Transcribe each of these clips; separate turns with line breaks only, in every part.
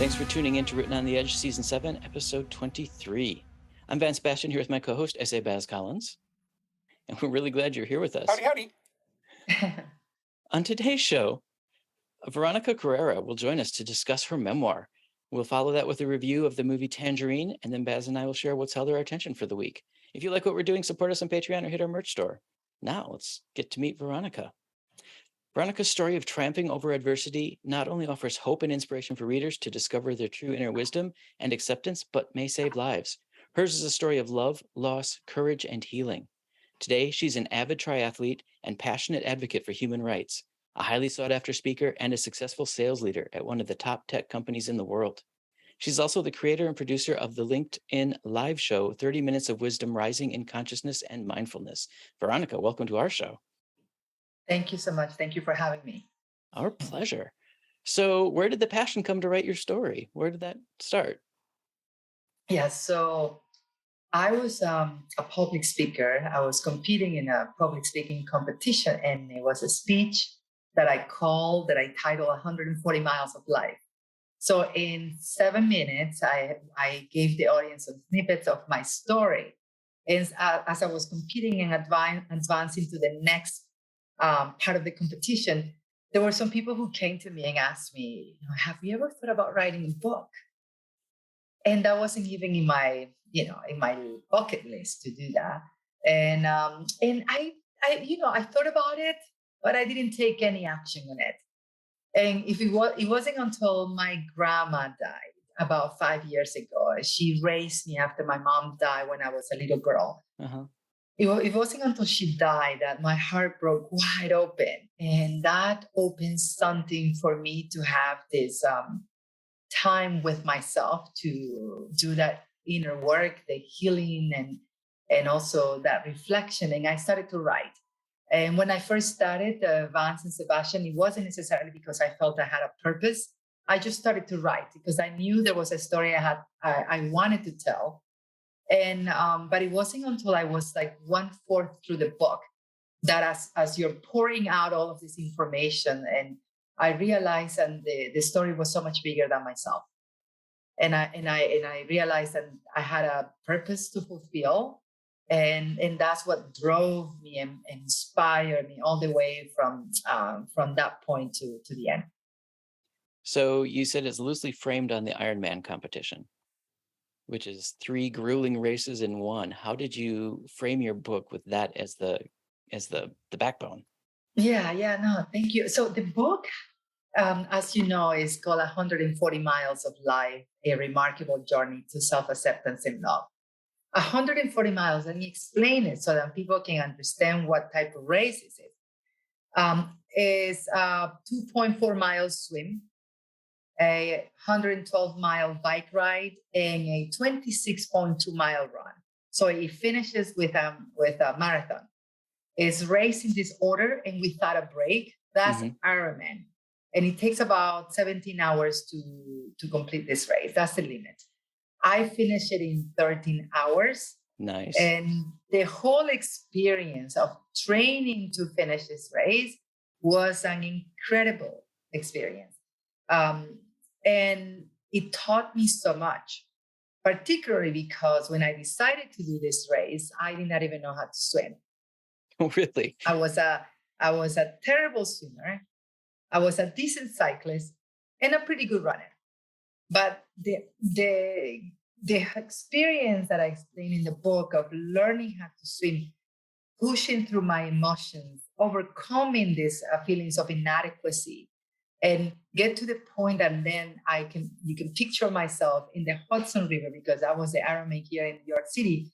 Thanks for tuning in to Written on the Edge, Season 7, Episode 23. I'm Vance Bastian here with my co-host, S.A. Baz Collins, and we're really glad you're here with us.
Howdy.
On today's show, Veronica Carrera will join us to discuss her memoir. We'll follow that with a review of the movie Tangerine, and then Baz and I will share what's held our attention for the week. If you like what we're doing, support us on Patreon or hit our merch store. Now, let's get to meet Veronica. Veronica's story of triumphing over adversity not only offers hope and inspiration for readers to discover their true inner wisdom and acceptance, but may save lives. Hers is a story of love, loss, courage, and healing. Today, she's an avid triathlete and passionate advocate for human rights, a highly sought-after speaker, and a successful sales leader at one of the top tech companies in the world. She's also the creator and producer of the LinkedIn live show, 30 Minutes of Wisdom, Rising in Consciousness and Mindfulness. Veronica, welcome to our show.
Thank you so much. Thank you for having me.
Our pleasure. So where did the passion come to write your story? Where did that start?
Yeah, so I was a public speaker. I was competing in a public speaking competition, and it was a speech that I titled 140 Miles of Life. So in 7 minutes, I gave the audience some snippets of my story. And as I was competing and advancing to the next part of the competition, there were some people who came to me and asked me, have you ever thought about writing a book? And that wasn't even in my bucket list to do that. And I thought about it, but I didn't take any action on it. And it wasn't until my grandma died about 5 years ago. She raised me after my mom died when I was a little girl.
Uh-huh.
It wasn't until she died that my heart broke wide open. And that opened something for me to have this time with myself to do that inner work, the healing, and also that reflection. And I started to write. And when I first started Vance and Sebastian, it wasn't necessarily because I felt I had a purpose. I just started to write because I knew there was a story I wanted to tell. And but it wasn't until I was like 1/4 through the book that as you're pouring out all of this information, and I realized and the story was so much bigger than myself. And I realized that I had a purpose to fulfill. And that's what drove me and inspired me all the way from that point to the end.
So you said it's loosely framed on the Ironman competition, which is 3 grueling races in one. How did you frame your book with that as the backbone?
Yeah, no, thank you. So the book, as you know, is called 140 Miles of Life, a Remarkable Journey to Self-Acceptance and Love. 140 miles, let me explain it so that people can understand what type of race is it. Is a 2.4 mile swim, a 112-mile bike ride, and a 26.2-mile run. So it finishes with a marathon. It's raced in this order and without a break. That's Ironman. And it takes about 17 hours to complete this race. That's the limit. I finished it in 13 hours.
Nice.
And the whole experience of training to finish this race was an incredible experience. And it taught me so much, particularly because when I decided to do this race, I did not even know how to swim.
Oh, really?
I was a terrible swimmer. I was a decent cyclist and a pretty good runner. But the experience that I explain in the book of learning how to swim, pushing through my emotions, overcoming these feelings of inadequacy, and get to the point that then you can picture myself in the Hudson River, because I was the Ironman here in New York City,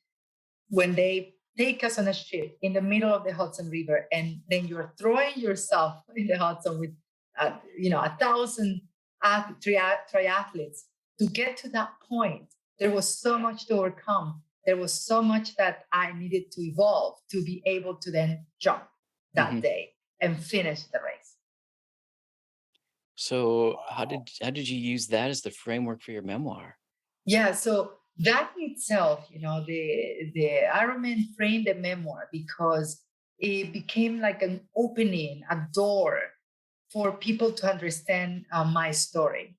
when they take us on a ship in the middle of the Hudson River, and then you're throwing yourself in the Hudson with 1,000 triathletes. To get to that point, there was so much to overcome. There was so much that I needed to evolve to be able to then jump that day and finish the race.
So how did you use that as the framework for your memoir?
Yeah, so that in itself, the Ironman framed the memoir because it became like an opening, a door for people to understand my story.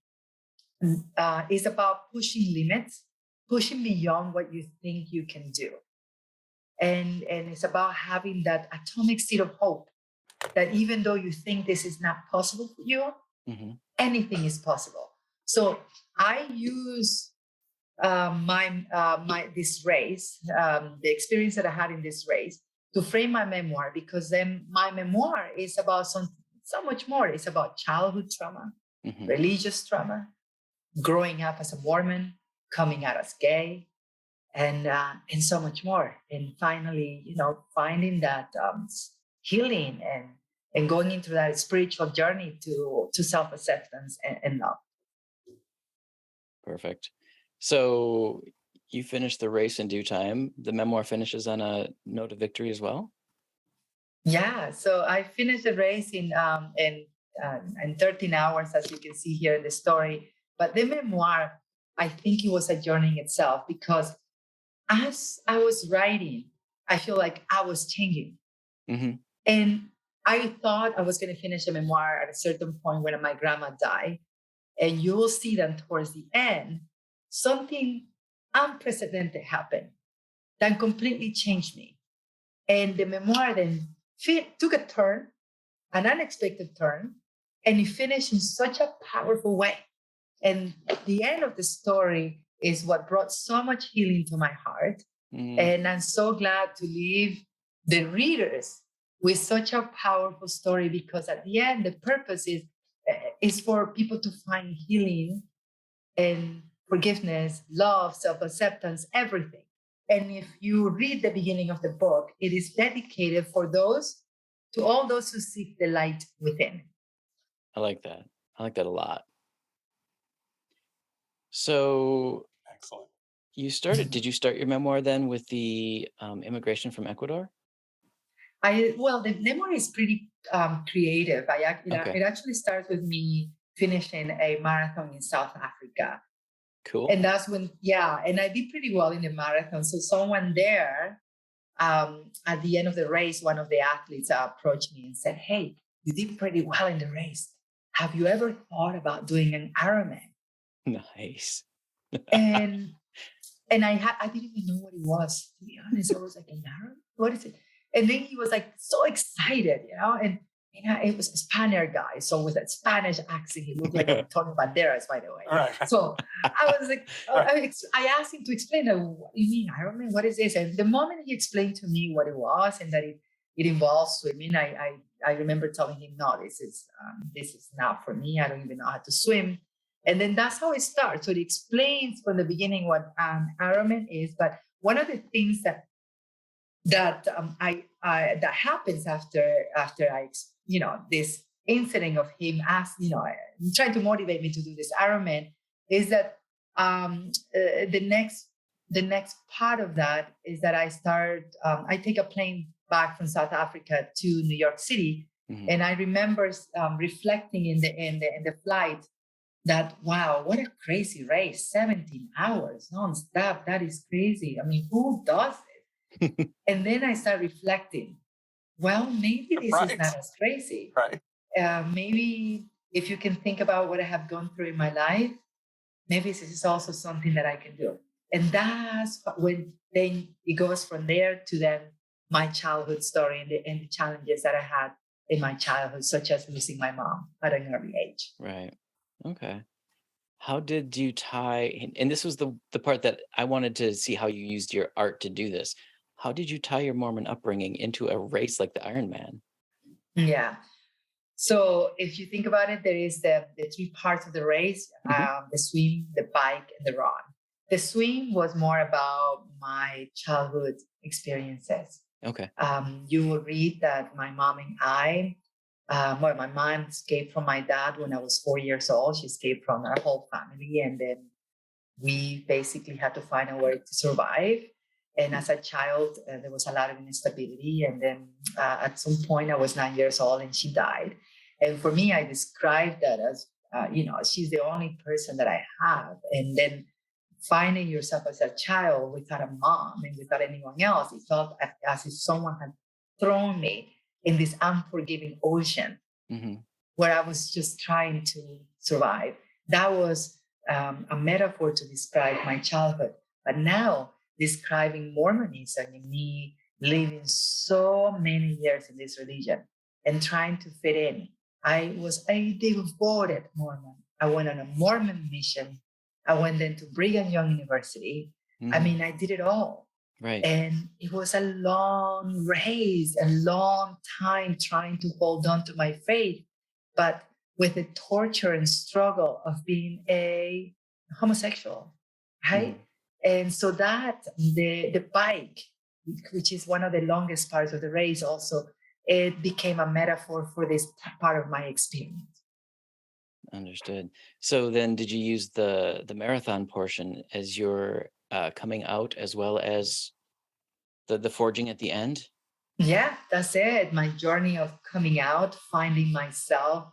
is about pushing limits, pushing beyond what you think you can do. And it's about having that atomic seed of hope that even though you think this is not possible for you, anything is possible. So I use my this race, the experience that I had in this race, to frame my memoir, because then my memoir is about so much more. It's about childhood trauma, religious trauma, growing up as a Mormon, coming out as gay, and so much more. And finally, finding that healing and going into that spiritual journey to self-acceptance and love.
Perfect. So you finished the race in due time. The memoir finishes on a note of victory as well?
Yeah. So I finished the race in 13 hours, as you can see here in the story. But the memoir, I think it was a journey in itself, because as I was writing, I feel like I was changing. And I thought I was going to finish a memoir at a certain point when my grandma died. And you will see that towards the end, something unprecedented happened that completely changed me. And the memoir then took a turn, an unexpected turn, and it finished in such a powerful way. And the end of the story is what brought so much healing to my heart. And I'm so glad to leave the readers with such a powerful story, because at the end, the purpose is for people to find healing and forgiveness, love, self-acceptance, everything. And if you read the beginning of the book, it is dedicated to all those who seek the light within.
I like that. I like that a lot. So
excellent.
Did you start your memoir then with the immigration from Ecuador?
The memoir is pretty creative. It actually starts with me finishing a marathon in South Africa.
Cool.
And that's when, and I did pretty well in the marathon. So someone there, at the end of the race, one of the athletes approached me and said, "Hey, you did pretty well in the race. Have you ever thought about doing an Ironman?"
Nice.
and I didn't even know what it was, to be honest. I was like, "An Ironman? What is it?" And then he was like so excited, and it was a Spaniard guy. So with a Spanish accent, he looked like Antonio Banderas, by the way.
Right.
So I was like, I asked him to explain, what do you mean Ironman? What is this? And the moment he explained to me what it was and that it involves swimming, I remember telling him, "No, this is not for me. I don't even know how to swim." And then that's how it starts. So it explains from the beginning what Ironman is. But one of the things that happens after this incident of him trying to motivate me to do this Ironman is that the next part of that is that I take a plane back from South Africa to New York City, and I remember reflecting in the flight that, wow, what a crazy race, 17 hours nonstop. That is crazy. I mean, who does it? And then I start reflecting, well, maybe this is not as crazy.
Right.
Maybe if you can think about what I have gone through in my life, maybe this is also something that I can do. And that's when then it goes from there to then my childhood story and the challenges that I had in my childhood, such as losing my mom at an early age.
Right. Okay. How did you tie, and this was the part that I wanted to see how you used your art to do this. How did you tie your Mormon upbringing into a race like the Ironman?
Yeah. So if you think about it, there is the three parts of the race, the swim, the bike, and the run. The swim was more about my childhood experiences.
Okay.
You will read that my mom and my mom escaped from my dad when I was 4 years old. She escaped from our whole family. And then we basically had to find a way to survive. And as a child, there was a lot of instability. And then at some point, I was 9 years old and she died. And for me, I described that as, she's the only person that I have. And then finding yourself as a child without a mom and without anyone else, it felt as if someone had thrown me in this unforgiving ocean where I was just trying to survive. That was a metaphor to describe my childhood. But now, describing Mormonism and me living so many years in this religion and trying to fit in, I was a devoted Mormon. I went on a Mormon mission. I went then to Brigham Young University. I mean, I did it all.
Right.
And it was a long race, a long time trying to hold on to my faith, but with the torture and struggle of being a homosexual, right? And so that the bike, which is one of the longest parts of the race, also it became a metaphor for this part of my experience.
Understood. So then, did you use the marathon portion as your coming out as well as the forging at the end?
Yeah, that's it. My journey of coming out, finding myself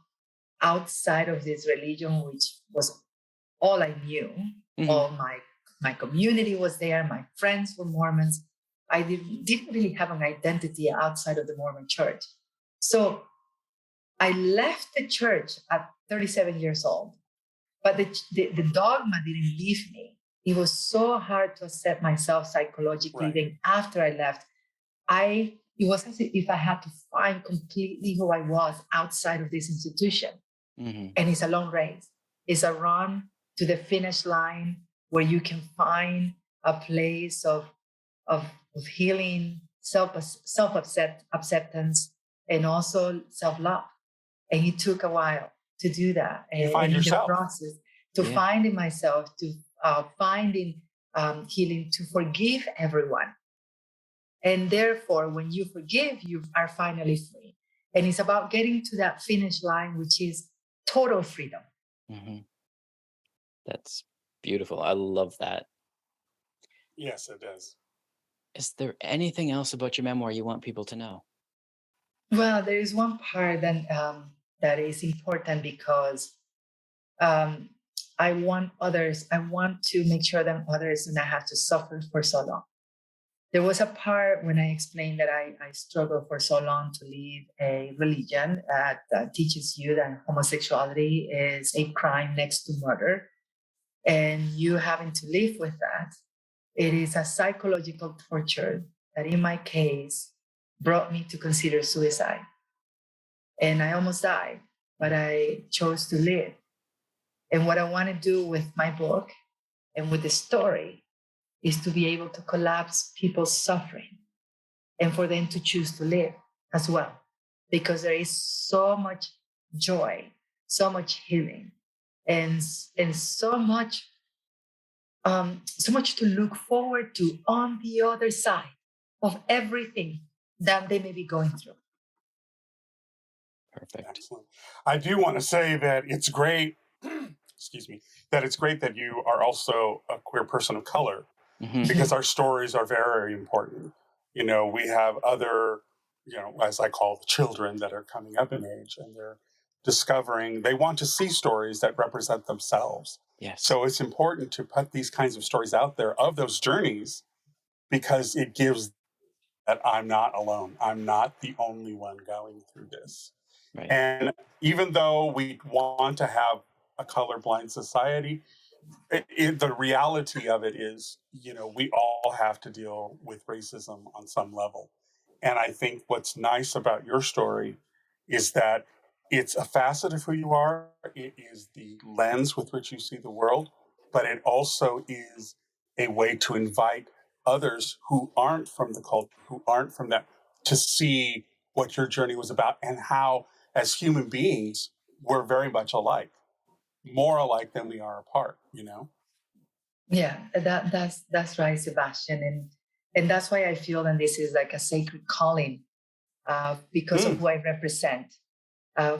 outside of this religion, which was all I knew. All my community was there. My friends were Mormons. I didn't really have an identity outside of the Mormon church. So I left the church at 37 years old, but the dogma didn't leave me. It was so hard to accept myself psychologically. Then after I left, it was as if I had to find completely who I was outside of this institution. And it's a long race. It's a run to the finish line where you can find a place of healing, self-acceptance, and also self-love. And it took a while to do that. And
find
in
yourself.
the process, to find in myself, to finding healing, to forgive everyone. And therefore, when you forgive, you are finally free. And it's about getting to that finish line, which is total freedom.
That's beautiful. I love that.
Yes, it is.
Is there anything else about your memoir you want people to know?
Well, there is one part that is important because I want to make sure that others do not have to suffer for so long. There was a part when I explained that I struggled for so long to leave a religion that teaches you that homosexuality is a crime next to murder, and you having to live with that. It is a psychological torture that in my case brought me to consider suicide. And I almost died, but I chose to live. And what I want to do with my book and with the story is to be able to collapse people's suffering and for them to choose to live as well. Because there is so much joy, so much healing, and so much to look forward to on the other side of everything that they may be going through.
Perfect.
Excellent. I do want to say that it's great, excuse me, that it's great that you are also a queer person of color, because our stories are very important. You know, we have other, as I call the children that are coming up in age, and they're discovering, they want to see stories that represent themselves.
Yes.
So it's important to put these kinds of stories out there of those journeys, because it gives that I'm not alone. I'm not the only one going through this.
Right.
And even though we want to have a colorblind society, the reality of it is, we all have to deal with racism on some level. And I think what's nice about your story is that it's a facet of who you are. It is the lens with which you see the world, but it also is a way to invite others who aren't from the culture, who aren't from that, to see what your journey was about and how, as human beings, we're very much alike, more alike than we are apart,
Yeah, that's right, Sebastian. And that's why I feel that this is like a sacred calling because of who I represent.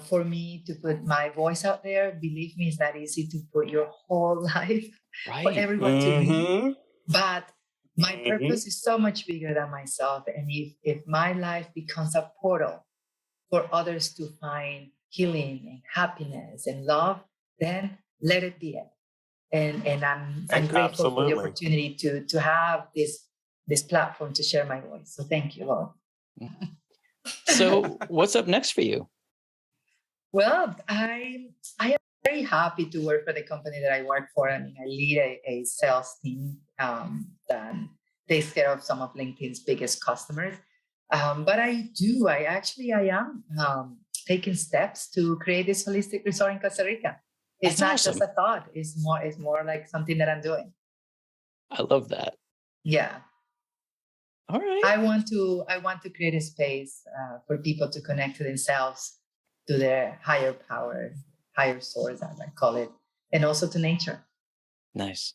For me to put my voice out there, believe me, it's not easy to put your whole life for everyone to read. But my purpose is so much bigger than myself. And if my life becomes a portal for others to find healing and happiness and love, then let it be it. And I'm grateful for the opportunity to have this platform to share my voice. So thank you, Lord.
So what's up next for you?
Well, I am very happy to work for the company that I work for. I mean, I lead a sales team that takes care of some of LinkedIn's biggest customers. But I am taking steps to create this holistic resort in Costa Rica. It's
That's
not
awesome.
just a thought. It's more like something that I'm doing.
I love that.
Yeah.
All right.
I want to create a space for people to connect to themselves, to their higher power, higher source, as I call it, and also to nature.
Nice.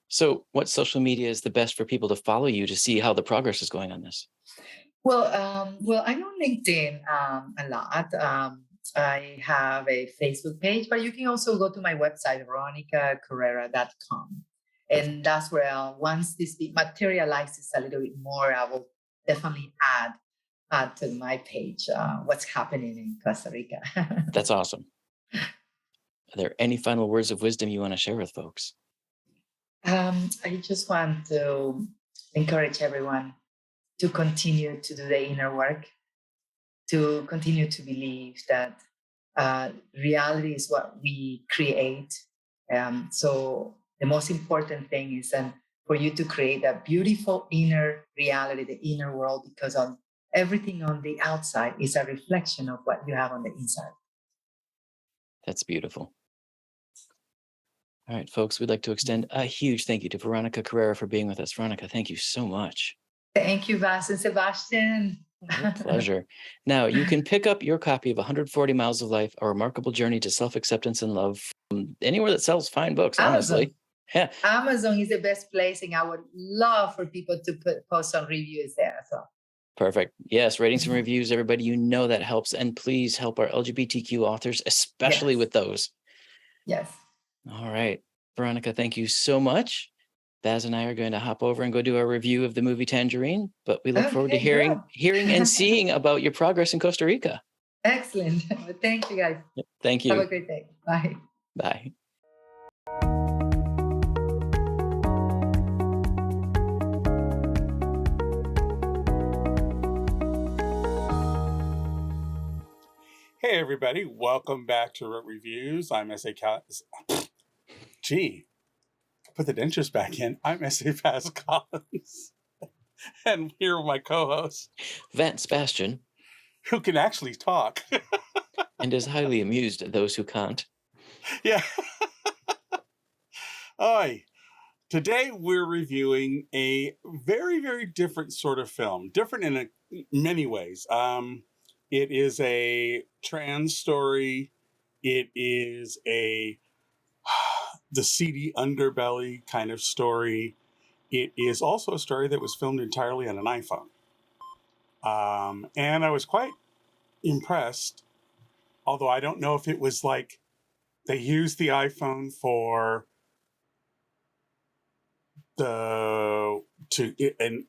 So, what social media is the best for people to follow you to see how the progress is going on this?
Well, I'm on LinkedIn a lot. I have a Facebook page, but you can also go to my website, veronicacarrera.com. And that's where once this materializes a little bit more, I will definitely add to my page what's happening in Costa Rica.
That's awesome. Are there any final words of wisdom you want to share with folks?
I just want to encourage everyone to continue to do the inner work, to continue to believe that reality is what we create. So the most important thing is for you to create a beautiful inner reality, the inner world, because everything on the outside is a reflection of what you have on the inside.
That's beautiful. All right, folks, we'd like to extend a huge thank you to Veronica Carrera for being with us. Veronica, thank you so much.
Thank you, Baz and Sebastian.
My pleasure. Now, you can pick up your copy of 140 Miles of Life, A Remarkable Journey to Self-Acceptance and Love from anywhere that sells fine books, honestly. Yeah.
Amazon is the best place, and I would love for people to post some reviews there as well.
Perfect. Yes, ratings and reviews, everybody, you know that helps. And please help our LGBTQ authors, especially with those.
Yes.
All right. Veronica, thank you so much. Baz and I are going to hop over and go do our review of the movie Tangerine, but we look forward to hearing and seeing about your progress in Costa Rica.
Excellent. Thank you, guys.
Thank you.
Have a great day. Bye.
Bye.
Hey everybody, welcome back to Reviews. I'm S.A. Gee, put the dentures back in. I'm S.A. Paz Collins. And here are my co-hosts.
Vance Sebastian.
Who can actually talk.
And is highly amused at those who can't.
Yeah. Oi. Today we're reviewing a very, very different sort of film. Different in many ways. It is a trans story. It is the seedy underbelly kind of story. It is also a story that was filmed entirely on an iPhone. And I was quite impressed, although I don't know if it was like they used the iPhone to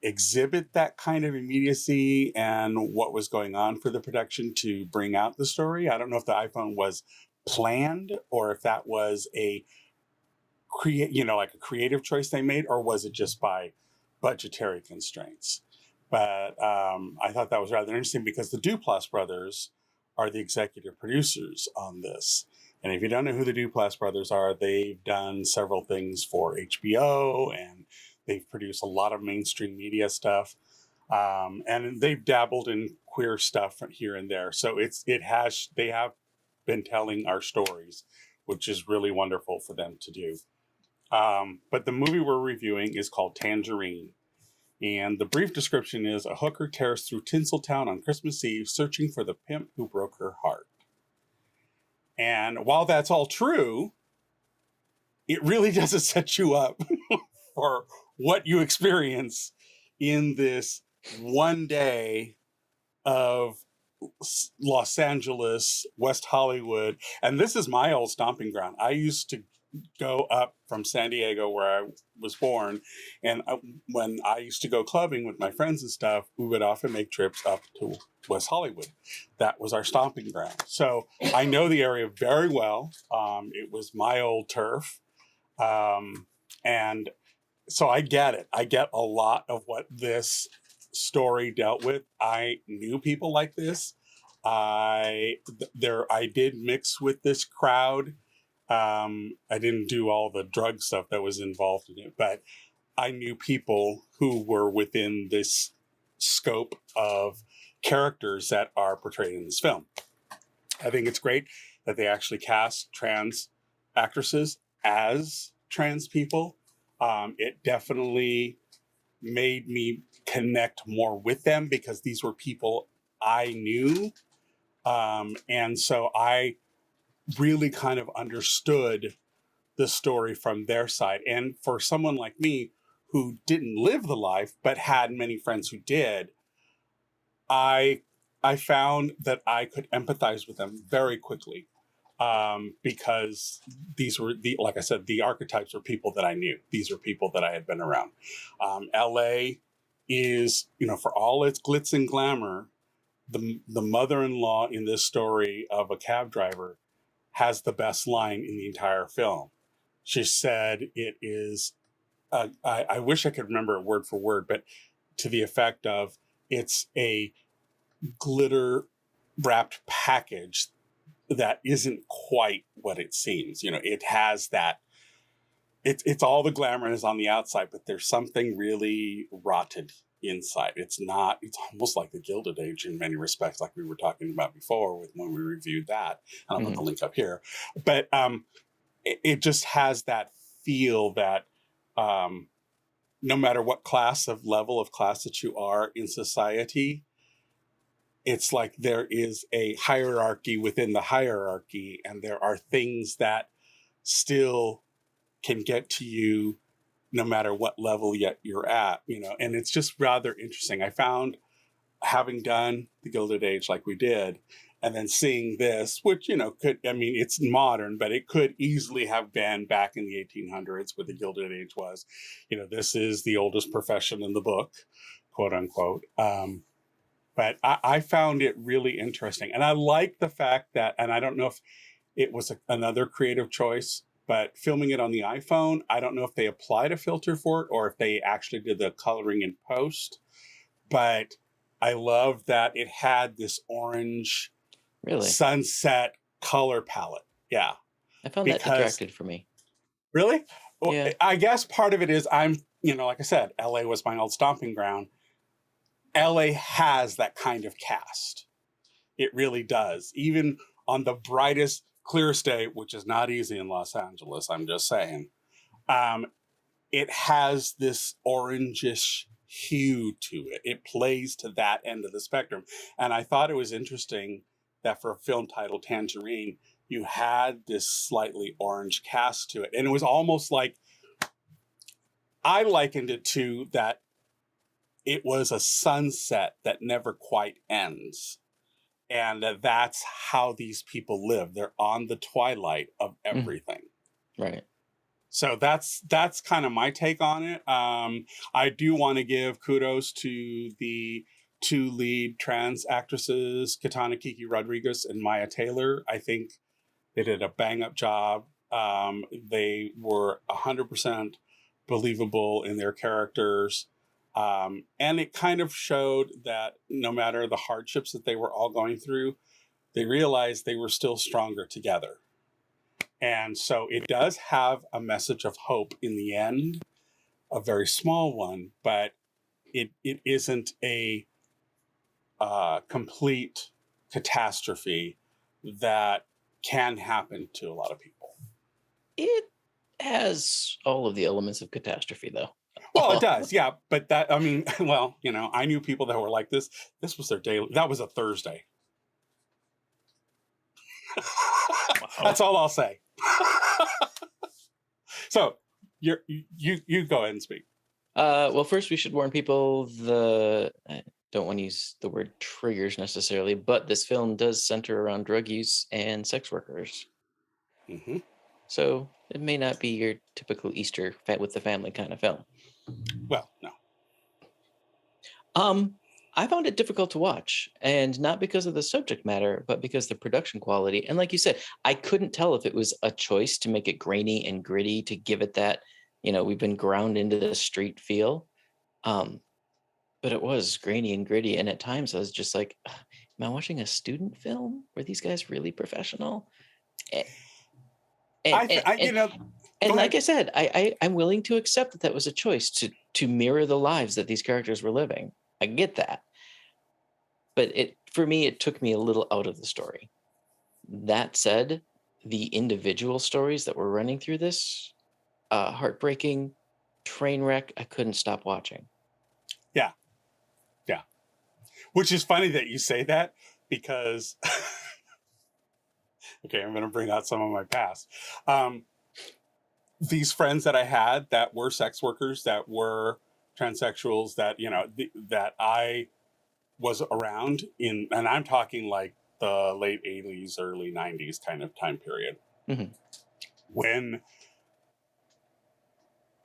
exhibit that kind of immediacy and what was going on for the production to bring out the story. I don't know if the iPhone was planned or if that was a creative choice they made, or was it just by budgetary constraints? But I thought that was rather interesting because the Duplass brothers are the executive producers on this. And if you don't know who the Duplass brothers are, they've done several things for HBO and they've produced a lot of mainstream media stuff. And they've dabbled in queer stuff here and there. So they have been telling our stories, which is really wonderful for them to do. But the movie we're reviewing is called Tangerine. And the brief description is: a hooker tears through Tinseltown on Christmas Eve searching for the pimp who broke her heart. And while that's all true, it really doesn't set you up for what you experience in this one day of Los Angeles, West Hollywood. And this is my old stomping ground. I used to go up from San Diego, where I was born, and when I used to go clubbing with my friends and stuff, we would often make trips up to West Hollywood. That was our stomping ground. So I know the area very well. It was my old turf. And so I get it. I get a lot of what this story dealt with. I knew people like this. I did mix with this crowd. I didn't do all the drug stuff that was involved in it, but I knew people who were within this scope of characters that are portrayed in this film. I think it's great that they actually cast trans actresses as trans people. It definitely made me connect more with them because these were people I knew. And so I really kind of understood the story from their side. And for someone like me who didn't live the life but had many friends who did, I found that I could empathize with them very quickly, because these were like I said, the archetypes were people that I knew. These were people that I had been around. LA is, for all its glitz and glamour, the mother-in-law in this story of a cab driver has the best line in the entire film. She said it is, I wish I could remember it word for word, but to the effect of, it's a glitter wrapped package that isn't quite what it seems. It has that, it's all the glamour is on the outside, but there's something really rotted inside. It's almost like the Gilded Age in many respects, like we were talking about before when we reviewed that. And I'll put the link up here. But it just has that feel that no matter what level of class that you are in society, it's like there is a hierarchy within the hierarchy, and there are things that still can get to you no matter what level yet you're at, and it's just rather interesting. I found, having done the Gilded Age like we did, and then seeing this, which, it's modern, but it could easily have been back in the 1800s where the Gilded Age was. This is the oldest profession in the book, quote unquote. But I found it really interesting. And I like the fact that, and I don't know if it was another creative choice, but filming it on the iPhone, I don't know if they applied a filter for it or if they actually did the coloring in post. But I love that it had this orange sunset color palette. Yeah.
I found that detracted for me.
Really? Well,
yeah.
I guess part of it is like I said, LA was my old stomping ground. LA has that kind of cast. It really does. Even on the brightest, clearest day, which is not easy in Los Angeles, I'm just saying, it has this orangish hue to it. It plays to that end of the spectrum. And I thought it was interesting that for a film titled Tangerine, you had this slightly orange cast to it. And it was almost like, I likened it to that it was a sunset that never quite ends. And that's how these people live. They're on the twilight of everything.
Right.
So that's kind of my take on it. I do want to give kudos to the two lead trans actresses, Katana Kiki Rodriguez and Maya Taylor. I think they did a bang up job. They were 100% believable in their characters. And it kind of showed that no matter the hardships that they were all going through, they realized they were still stronger together. And so it does have a message of hope in the end, a very small one, but it isn't a complete catastrophe that can happen to a lot of people.
It has all of the elements of catastrophe, though.
Well, it does, yeah. But I knew people that were like this. This was their daily. That was a Thursday. Wow. That's all I'll say. So you go ahead and speak.
Well, first we should warn people, I don't want to use the word triggers necessarily, but this film does center around drug use and sex workers.
Mm-hmm.
So it may not be your typical Easter with the family kind of film.
Well, no.
I found it difficult to watch, and not because of the subject matter, but because the production quality. And like you said, I couldn't tell if it was a choice to make it grainy and gritty, to give it that, we've been ground into the street feel. But it was grainy and gritty. And at times I was just like, am I watching a student film? Were these guys really professional? And
you know,
and
go
like
ahead.
I said, I'm willing to accept that that was a choice to mirror the lives that these characters were living. I get that. But for me, it took me a little out of the story. That said, the individual stories that were running through this, heartbreaking, train wreck, I couldn't stop watching.
Yeah. Yeah. Which is funny that you say that because, okay, I'm going to bring out some of my past. These friends that I had that were sex workers, that were transsexuals, that, you know, that I was around in, and I'm talking like the late 80s, early 90s kind of time period.
Mm-hmm.
When,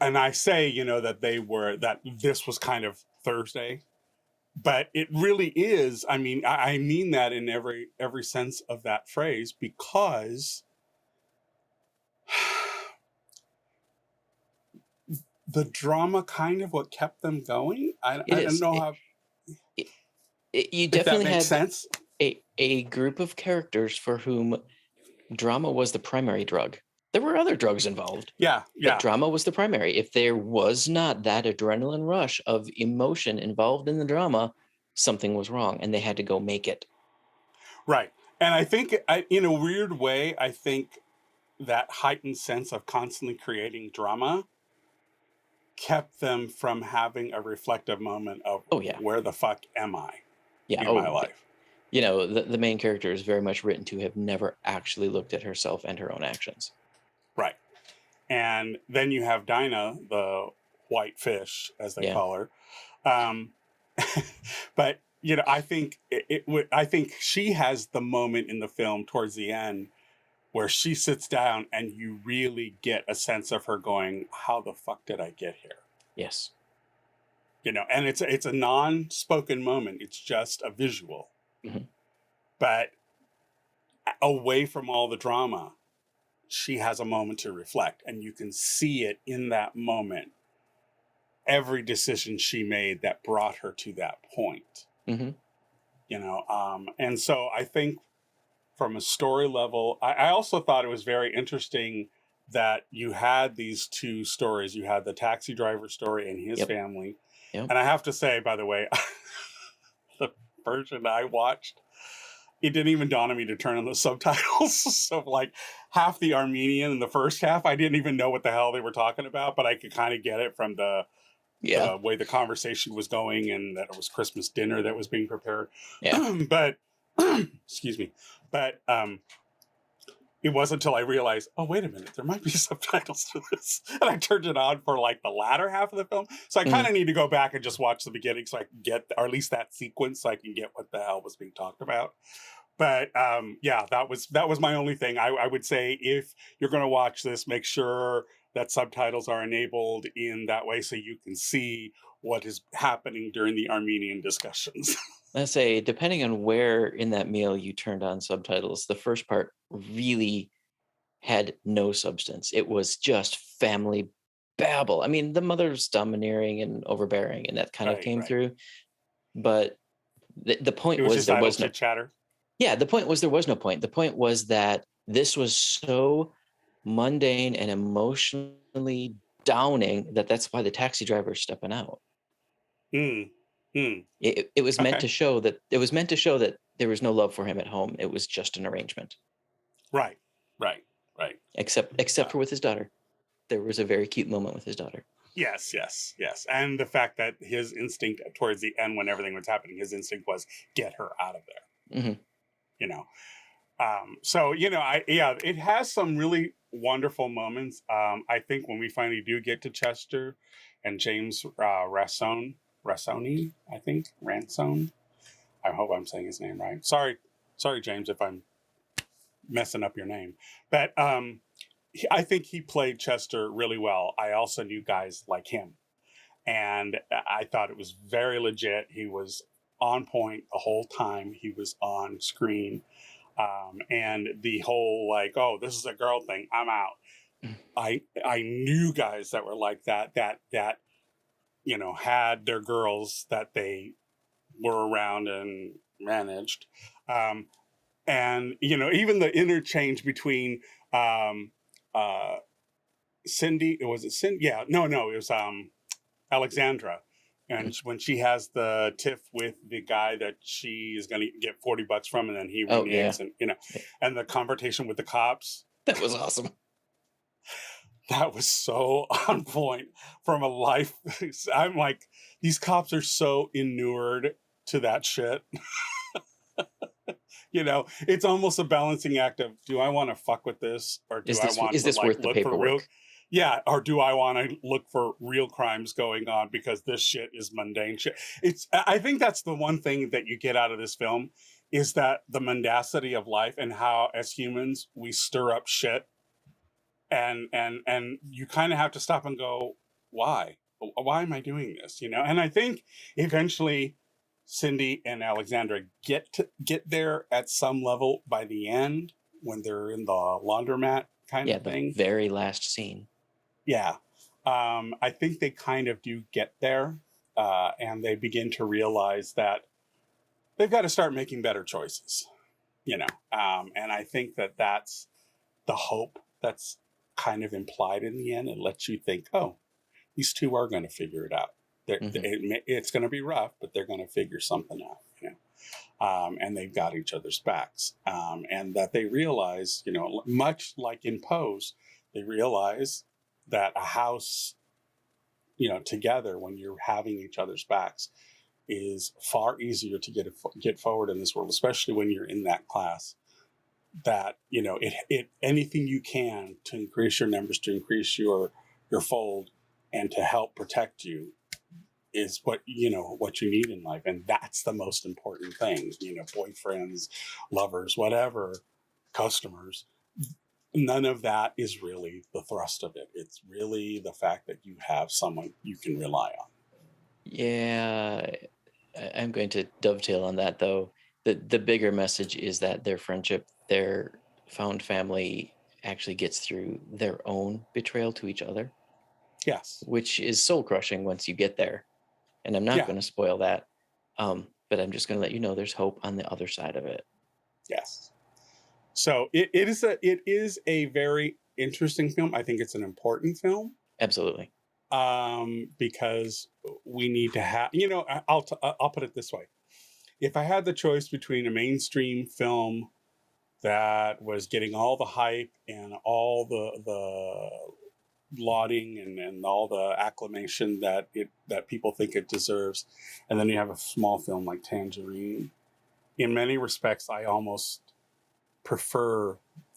and I say, you know, that that this was kind of Thursday, but it really is. I mean, I mean that in every sense of that phrase, because the drama kind of what kept them going. I
It
don't
is.
know how,
You
if that
definitely
makes
had
sense.
a group of characters for whom drama was the primary drug. There were other drugs involved,
Yeah,
but
yeah,
drama was the primary. If there was not that adrenaline rush of emotion involved in the drama, something was wrong, and they had to go make it.
right. And I think, in a weird way, I think that heightened sense of constantly creating drama kept them from having a reflective moment of
Oh yeah,
where the fuck am I
yeah.
in my
Oh,
life.
you know, the main character is very much written to have never actually looked at herself and her own actions.
Right. And then you have Dinah, the white fish, as they
Yeah.
call her. Um, but you know, I think I think she has the moment in the film towards the end where she sits down and you really get a sense of her going, "How the fuck did I get here?"
Yes.
You know, and it's a non-spoken moment. It's just a visual,
Mm-hmm.
but away from all the drama, she has a moment to reflect, and you can see it in that moment. Every decision she made that brought her to that point.
Mm-hmm.
You know, and so I think from a story level, I also thought it was very interesting that you had these two stories. You had the taxi driver story and his
Yep.
family.
Yep.
And I have to say, by the way, the version I watched, it didn't even dawn on me to turn on the subtitles. So like half the Armenian in the first half, I didn't even know what the hell they were talking about, but I could kind of get it from the way the conversation was going, and that it was Christmas dinner that was being prepared.
Yeah.
But excuse me. But it wasn't until I realized, oh, wait a minute, there might be subtitles to this. And I turned it on for like the latter half of the film. So I kind of need to go back and just watch the beginning so I can get, or at least that sequence, so I can get what the hell was being talked about. But yeah, that was my only thing. I would say, if you're going to watch this, make sure that subtitles are enabled in that way so you can see what is happening during the Armenian discussions.
Let's say, depending on where in that meal you turned on subtitles, the first part really had no substance. It was just family babble. I mean, the mother's domineering and overbearing, and that kind of
Right,
came
right.
through. But the point
It was
was
just
there
idle
was no.
chit chatter.
Yeah, the point was there was no point. The point was that this was so mundane and emotionally downing that that's why the taxi driver is stepping out.
Mm.
It was meant
Okay.
to show that there was no love for him at home. It was just an arrangement.
Right.
Except for with his daughter. There was a very cute moment with his daughter.
Yes. And the fact that his instinct towards the end, when everything was happening, his instinct was get her out of there.
Mm-hmm.
You know. So you know, it has some really wonderful moments. I think when we finally do get to Chester and James Ransone, I think Ransone. I hope I'm saying his name right. Sorry, James, if I'm messing up your name. But I think he played Chester really well. I also knew guys like him, and I thought it was very legit. He was on point the whole time he was on screen. And the whole like, oh, this is a girl thing, I'm out. I knew guys that were like that you know, had their girls that they were around and managed. And you know, even the interchange between Cindy, was it Cindy? Yeah, no, it was Alexandra. And when she has the tiff with the guy that she is going to get $40 from, and then he
Oh, yeah.
reneges, and and the confrontation with the cops.
That was awesome.
That was so on point from a life. I'm like, these cops are so inured to that shit. It's almost a balancing act of, do I want to fuck with this, or do I want to
worth the
look for real?
paperwork?
Yeah, or do I want to look for real crimes going on, because this shit is mundane shit. I think that's the one thing that you get out of this film, is that the mendacity of life, and how as humans we stir up shit, and you kind of have to stop and go, why am I doing this? And I think eventually Cindy and Alexandra get there at some level by the end, when they're in the laundromat kind of thing.
The very last scene.
Yeah. I think they kind of do get there, and they begin to realize that they've got to start making better choices, and I think that that's the hope that's kind of implied in the end. It lets you think, oh, these two are going to figure it out. It's going to be rough, but they're going to figure something out, and they've got each other's backs, and that they realize, much like in Pose, they realize that a house, together, when you're having each other's backs, is far easier to get forward in this world, especially when you're in that class. That it anything you can to increase your numbers, to increase your fold, and to help protect you, is what you need in life. And that's the most important thing. Boyfriends, lovers, whatever, customers, none of that is really the thrust of it. It's really the fact that you have someone you can rely on.
Yeah, I'm going to dovetail on that, though. The bigger message is that their friendship, their found family, actually gets through their own betrayal to each other.
Yes.
Which is soul crushing once you get there. And I'm not going to spoil that. But I'm just going to let you know there's hope on the other side of it.
Yes. So it is a very interesting film. I think it's an important film.
Absolutely.
Because we need to have, I'll put it this way. If I had the choice between a mainstream film that was getting all the hype and all the lauding and all the acclamation that people think it deserves, and then you have a small film like Tangerine, in many respects, I almost prefer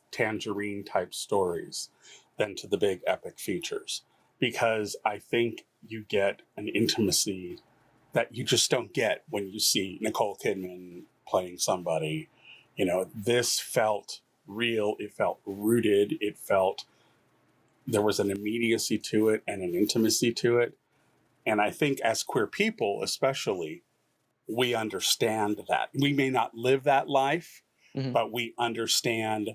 Tangerine type stories than to the big epic features, because I think you get an intimacy that you just don't get when you see Nicole Kidman playing somebody. This felt real. It felt rooted. It felt there was an immediacy to it and an intimacy to it. And I think as queer people, especially, we understand that. We may not live that life, but we understand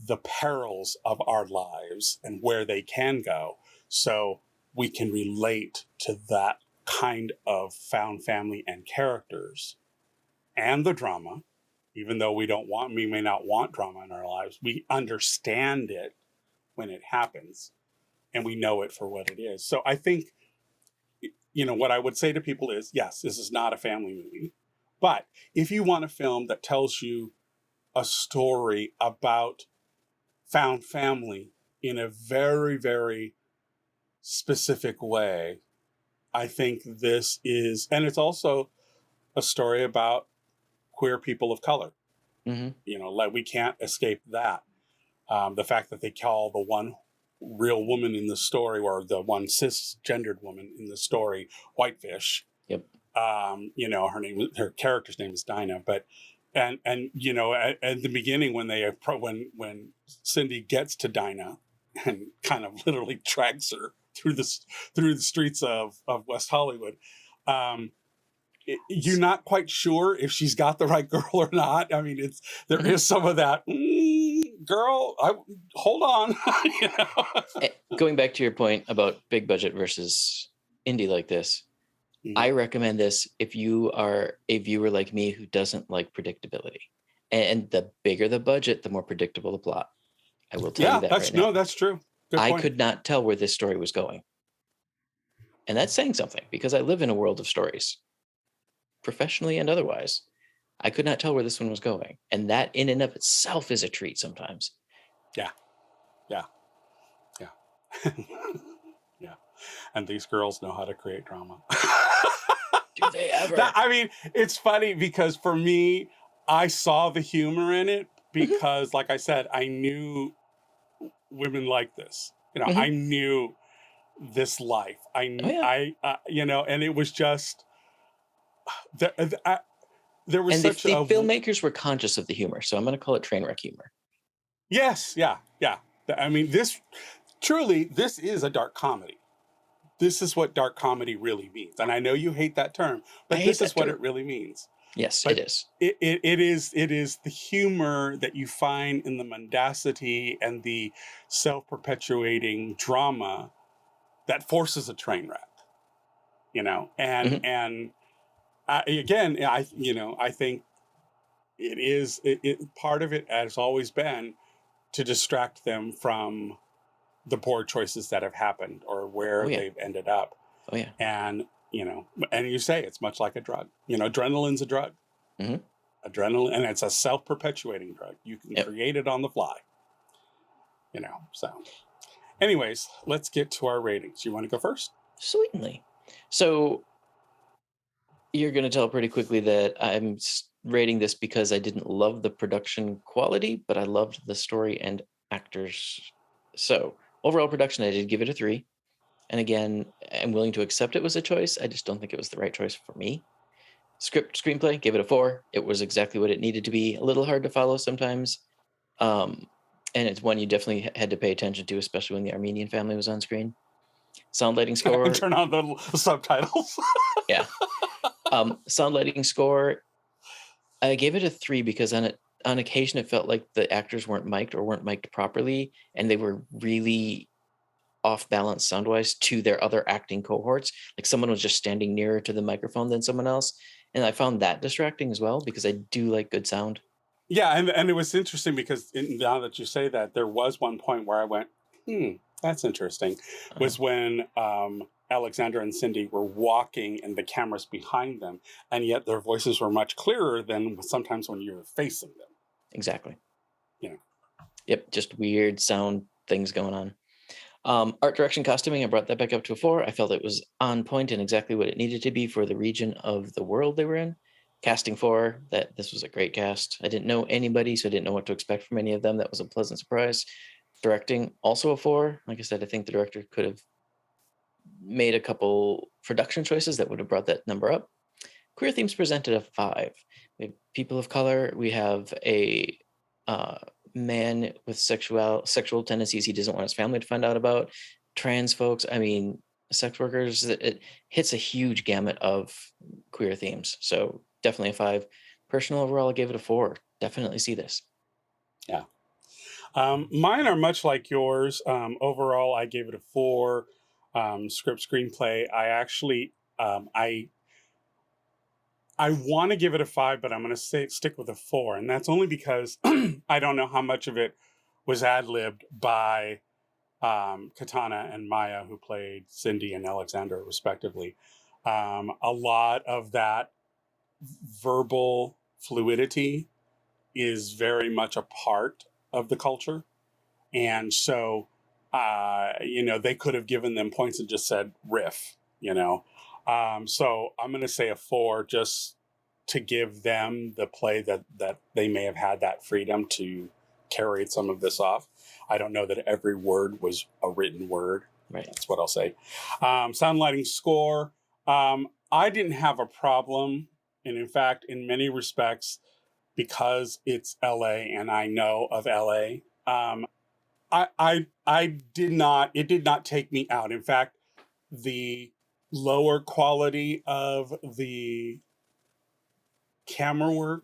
the perils of our lives and where they can go. So we can relate to that kind of found family and characters and the drama. Even though we may not want drama in our lives, we understand it when it happens, and we know it for what it is. So I think, what I would say to people is, yes, this is not a family movie, but if you want a film that tells you a story about found family in a very, very specific way, I think this is, and it's also a story about queer people of color. Like, we can't escape that. The fact that they call the one real woman in the story, or the one cisgendered woman in the story, Whitefish.
Yep.
Her character's name is Dinah, but and at the beginning, when Cindy gets to Dinah and kind of literally drags her through the streets of West Hollywood, you're not quite sure if she's got the right girl or not. I mean, there is some of that. Girl, hold on.
Going back to your point about big budget versus indie like this, I recommend this if you are a viewer like me who doesn't like predictability. And the bigger the budget, the more predictable the plot. I will tell you that right now.
that's true. Good
I
point.
could not tell where this story was going. And that's saying something because I live in a world of stories, professionally and otherwise. I could not tell where this one was going. And that in and of itself is a treat sometimes.
Yeah. Yeah. And these girls know how to create drama.
Do they ever?
I mean, it's funny because for me, I saw the humor in it because, like I said, I knew women like this. I knew this life. And it was just there was
and
such
the filmmakers were conscious of the humor, so I'm going to call it train wreck humor.
Yes, yeah. I mean, this is a dark comedy. This is what dark comedy really means. And I know you hate that term, but this is what it really means.
Yes,
but
it is.
It is the humor that you find in the mendacity and the self-perpetuating drama that forces a train wreck. And I think part of it has always been to distract them from the poor choices that have happened or where they've ended up.
Oh yeah.
And you say it's much like a drug. Adrenaline's a drug. Adrenaline, and it's a self-perpetuating drug. You can create it on the fly. So anyways, let's get to our ratings. You want to go first?
Certainly. So you're going to tell pretty quickly that I'm rating this because I didn't love the production quality, but I loved the story and actors. So overall production, I did give it a 3. And again, I'm willing to accept it was a choice. I just don't think it was the right choice for me. Screenplay, gave it a 4. It was exactly what it needed to be. A little hard to follow sometimes. And it's one you definitely had to pay attention to, especially when the Armenian family was on screen. Sound lighting score.
Turn on the subtitles.
Yeah. Sound lighting score. I gave it a 3 because on occasion it felt like the actors weren't mic'd properly, and they were really off balance sound wise to their other acting cohorts. Like someone was just standing nearer to the microphone than someone else, and I found that distracting as well because I do like good sound.
Yeah, and it was interesting because now that you say that, there was one point where I went, that's interesting. Was when Alexandra and Cindy were walking and the camera's behind them, and yet their voices were much clearer than sometimes when you were facing them.
Exactly. Yep, just weird sound things going on. Art direction, costuming, I brought that back up to a 4. I felt it was on point and exactly what it needed to be for the region of the world they were in. Casting 4, that this was a great cast. I didn't know anybody, so I didn't know what to expect from any of them. That was a pleasant surprise. Directing, also a 4. Like I said, I think the director could have made a couple production choices that would have brought that number up. Queer themes presented a 5. We have people of color. We have a man with sexual tendencies he doesn't want his family to find out about. Trans folks. I mean, sex workers. It hits a huge gamut of queer themes. So definitely a 5. Personal overall, I gave it a 4. Definitely see this.
Yeah. Mine are much like yours. Overall, I gave it a 4. Screenplay. I actually, I want to give it a 5, but I'm going to stick with a 4. And that's only because I don't know how much of it was ad-libbed by Katana and Maya, who played Cindy and Alexandra, respectively. A lot of that verbal fluidity is very much a part of the culture. And so, they could have given them points and just said riff, So I'm going to say a 4 just to give them the play that they may have had that freedom to carry some of this off. I don't know that every word was a written word.
Right.
That's what I'll say. Sound lighting score. I didn't have a problem. And in fact, in many respects, because it's LA and I know of LA, it did not take me out. In fact, the lower quality of the camera work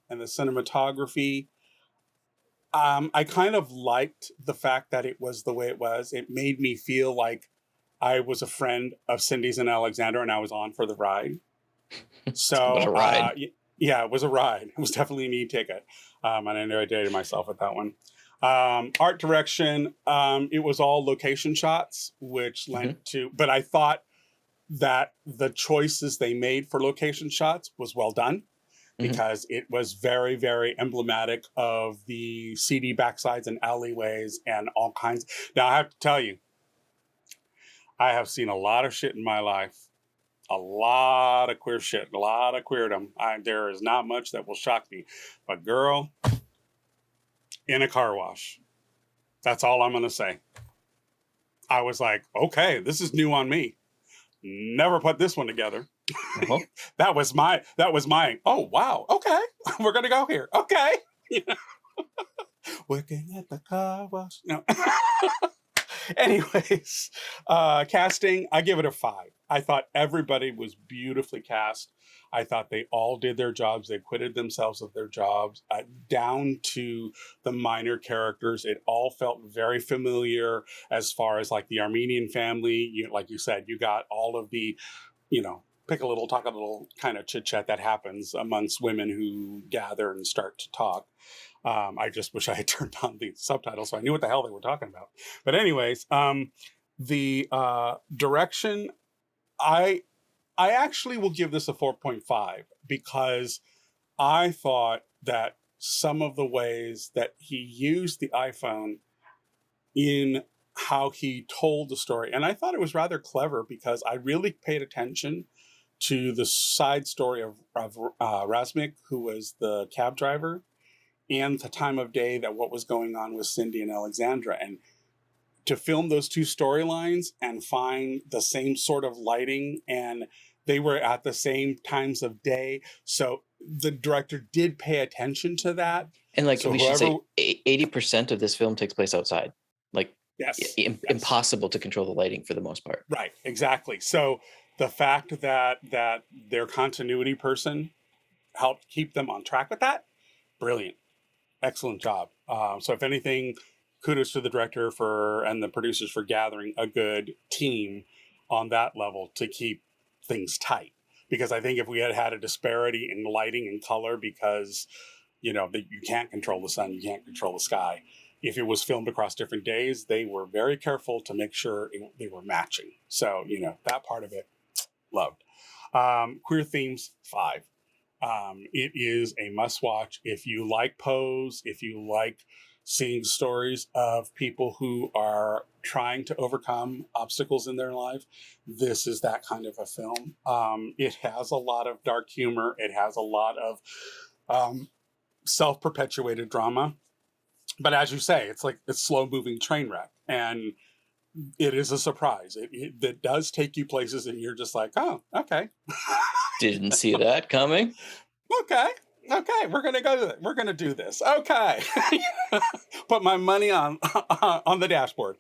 and the cinematography, I kind of liked the fact that it was the way it was. It made me feel like I was a friend of Cindy's and Alexandra and I was on for the ride. So
What a ride.
Yeah, it was a ride. It was definitely an e-ticket. And I know I dated myself with that one. Art direction, it was all location shots, which lent to, but I thought that the choices they made for location shots was well done because it was very, very emblematic of the CD backsides and alleyways and all kinds. Now, I have to tell you, I have seen a lot of shit in my life, a lot of queer shit, a lot of queerdom. There is not much that will shock me. But girl, in a car wash, that's all I'm going to say. I was like, okay, this is new on me. Never put this one together. That was my, oh, wow. Okay. We're going to go here. Okay. You know? Working at the car wash. No. Anyways, casting, I give it a 5. I thought everybody was beautifully cast. I thought they all did their jobs. They acquitted themselves of their jobs, down to the minor characters. It all felt very familiar as far as like the Armenian family. Like you said, you got all of the, pick a little, talk a little kind of chit chat that happens amongst women who gather and start to talk. I just wish I had turned on the subtitles so I knew what the hell they were talking about. But anyways, the direction, I actually will give this a 4.5 because I thought that some of the ways that he used the iPhone in how he told the story, and I thought it was rather clever because I really paid attention to the side story of Razmik, who was the cab driver, and the time of day that what was going on with Cindy and Alexandra. And to film those two storylines and find the same sort of lighting, and they were at the same times of day. So the director did pay attention to that.
And like
so
we should say 80% of this film takes place outside. Like
yes.
Impossible to control the lighting for the most part.
Right, exactly. So the fact that their continuity person helped keep them on track with that, brilliant. Excellent job. So if anything, kudos to the director and the producers for gathering a good team on that level to keep things tight. Because I think if we had had a disparity in lighting and color, because that you can't control the sun, you can't control the sky. If it was filmed across different days, they were very careful to make sure they were matching. So that part of it, loved. Queer themes, 5. It is a must watch if you like Pose, if you like seeing stories of people who are trying to overcome obstacles in their life. This is that kind of a film. It has a lot of dark humor. It has a lot of self-perpetuated drama. But as you say, it's like a slow-moving train wreck. And it is a surprise. It does take you places and you're just like, oh, okay.
Didn't see that coming.
Okay, we're gonna do this. Okay, put my money on the dashboard.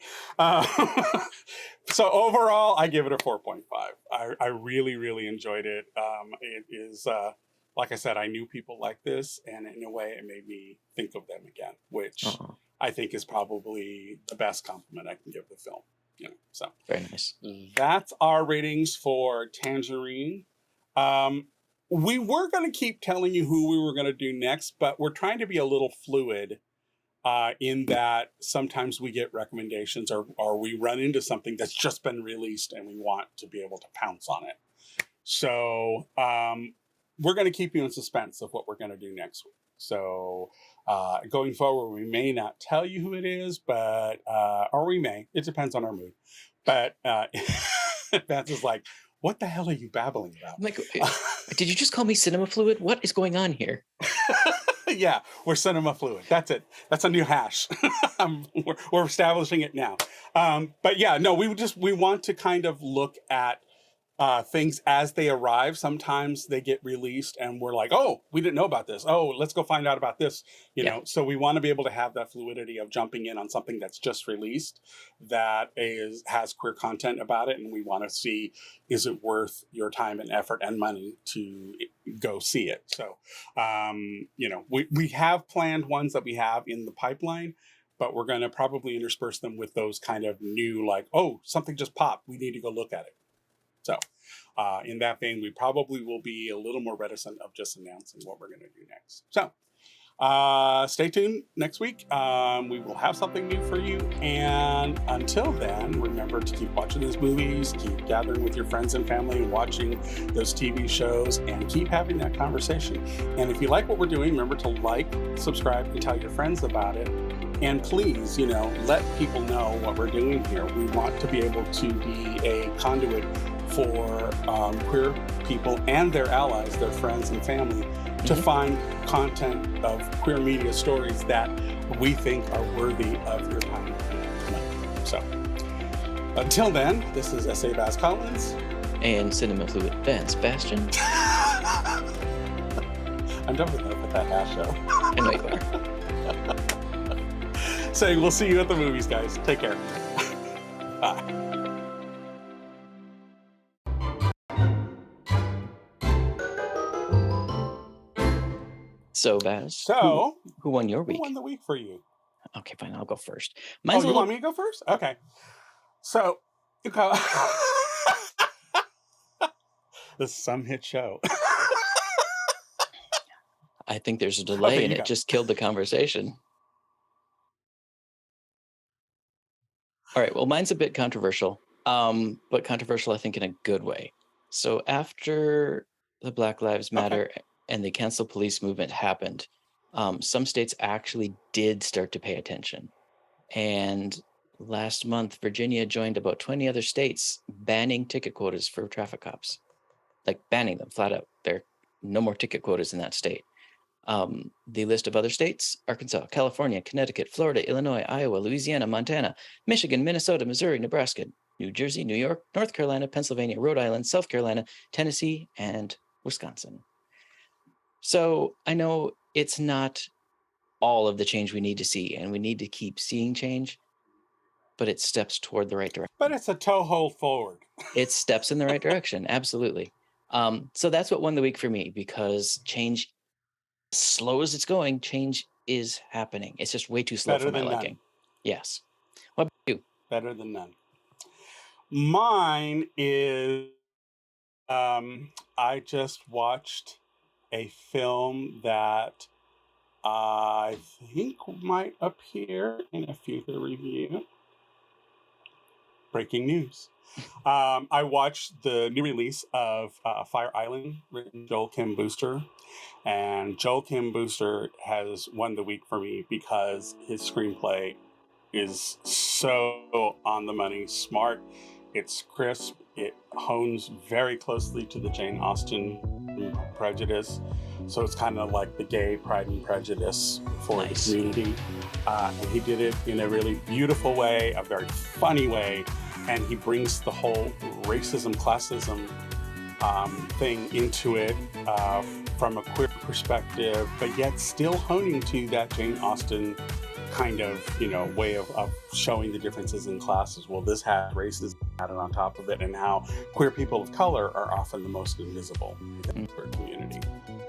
So overall, I give it a 4.5. I really, really enjoyed it. It is like I said, I knew people like this, and in a way, it made me think of them again, which I think is probably the best compliment I can give the film. So
very nice.
That's our ratings for Tangerine. We were going to keep telling you who we were going to do next, but we're trying to be a little fluid in that sometimes we get recommendations or we run into something that's just been released and we want to be able to pounce on it. So we're going to keep you in suspense of what we're going to do next week. So going forward, we may not tell you who it is, but or we may. It depends on our mood. But Vance is like, what the hell are you babbling about?
I'm like, did you just call me cinema fluid? What is going on here?
Yeah, we're cinema fluid. That's it. That's a new hash. We're establishing it now. But yeah, no, we want to kind of look at things as they arrive. Sometimes they get released and we're like, oh, we didn't know about this. Oh, let's go find out about this. You know, so we want to be able to have that fluidity of jumping in on something that's just released that has queer content about it. And we want to see, is it worth your time and effort and money to go see it? So, we have planned ones that we have in the pipeline, but we're going to probably intersperse them with those kind of new, like, oh, something just popped. We need to go look at it. So in that vein, we probably will be a little more reticent of just announcing what we're going to do next. So Stay tuned next week. We will have something new for you. And until then, remember to keep watching these movies, keep gathering with your friends and family and watching those TV shows, and keep having that conversation. And if you like what we're doing, remember to like, subscribe, and tell your friends about it. And please, let people know what we're doing here. We want to be able to be a conduit for queer people and their allies, their friends and family, to find content of queer media stories that we think are worthy of your time and money. So, until then, this is S.A. Baz Collins.
And Cinema Fluid Vance Bastion.
I'm done with that hash show.
I know you are.
Saying we'll see you at the movies, guys. Take care. Bye.
So, Baz, who won your week?
Who won the week for you?
Okay, fine. I'll go first.
You want me to go first? Okay. So, this is some hit show.
I think there's a delay, and it just killed the conversation. All right. Well, mine's a bit controversial, but controversial, I think, in a good way. So after the Black Lives Matter and the cancel police movement happened, some states actually did start to pay attention. And last month, Virginia joined about 20 other states banning ticket quotas for traffic cops, like banning them flat out. There are no more ticket quotas in that state. The list of other states: Arkansas, California, Connecticut, Florida, Illinois, Iowa, Louisiana, Montana, Michigan, Minnesota, Missouri, Nebraska, New Jersey, New York, North Carolina, Pennsylvania, Rhode Island, South Carolina, Tennessee, and Wisconsin. So I know it's not all of the change we need to see, and we need to keep seeing change, but it steps toward the right direction.
But it's a toehold forward.
It steps in the right direction, absolutely. So that's what won the week for me, because change, slow as it's going, change is happening. It's just way too slow for my liking.
None.
Yes. What about you?
Better than none. Mine is, I just watched a film that I think might appear in a future review. Breaking news. I watched the new release of Fire Island, written Joel Kim Booster. And Joel Kim Booster has won the week for me because his screenplay is so on the money, smart, it's crisp, it hones very closely to the Jane Austen prejudice. So it's kind of like the gay Pride and Prejudice for the community. And he did it in a really beautiful way, a very funny way. And he brings the whole racism, classism thing into it from a queer perspective, but yet still honing to that Jane Austen kind of, way of showing the differences in classes. Well, this had racism added on top of it, and how queer people of color are often the most invisible in the queer community.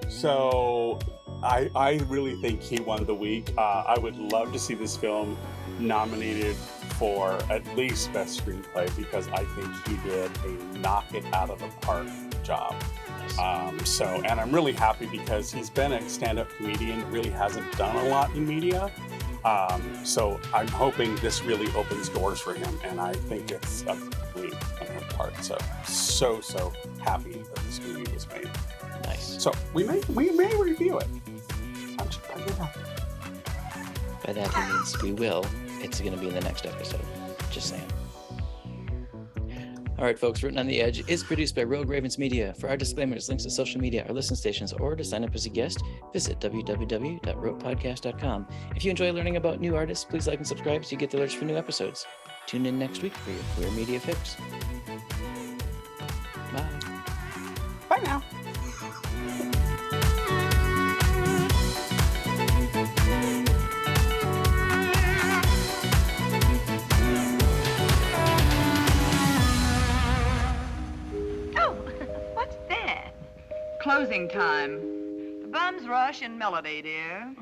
So I really think he won the week. I would love to see this film nominated for at least Best Screenplay, because I think he did a knock it out of the park job. And I'm really happy because he's been a stand-up comedian, really hasn't done a lot in media. So I'm hoping this really opens doors for him, and I think it's a great on his part. So happy that this movie was made.
Nice.
So we may review it. I'm just putting it out.
By that he means we will. It's going to be in the next episode. Just saying. All right, folks, Written on the Edge is produced by Rogue Ravens Media. For our disclaimers, links to social media, our listen stations, or to sign up as a guest, visit www.roguepodcast.com. If you enjoy learning about new artists, please like and subscribe so you get the alerts for new episodes. Tune in next week for your queer media fix. Bye.
Bye now.
Closing time. The bums rush in melody, dear.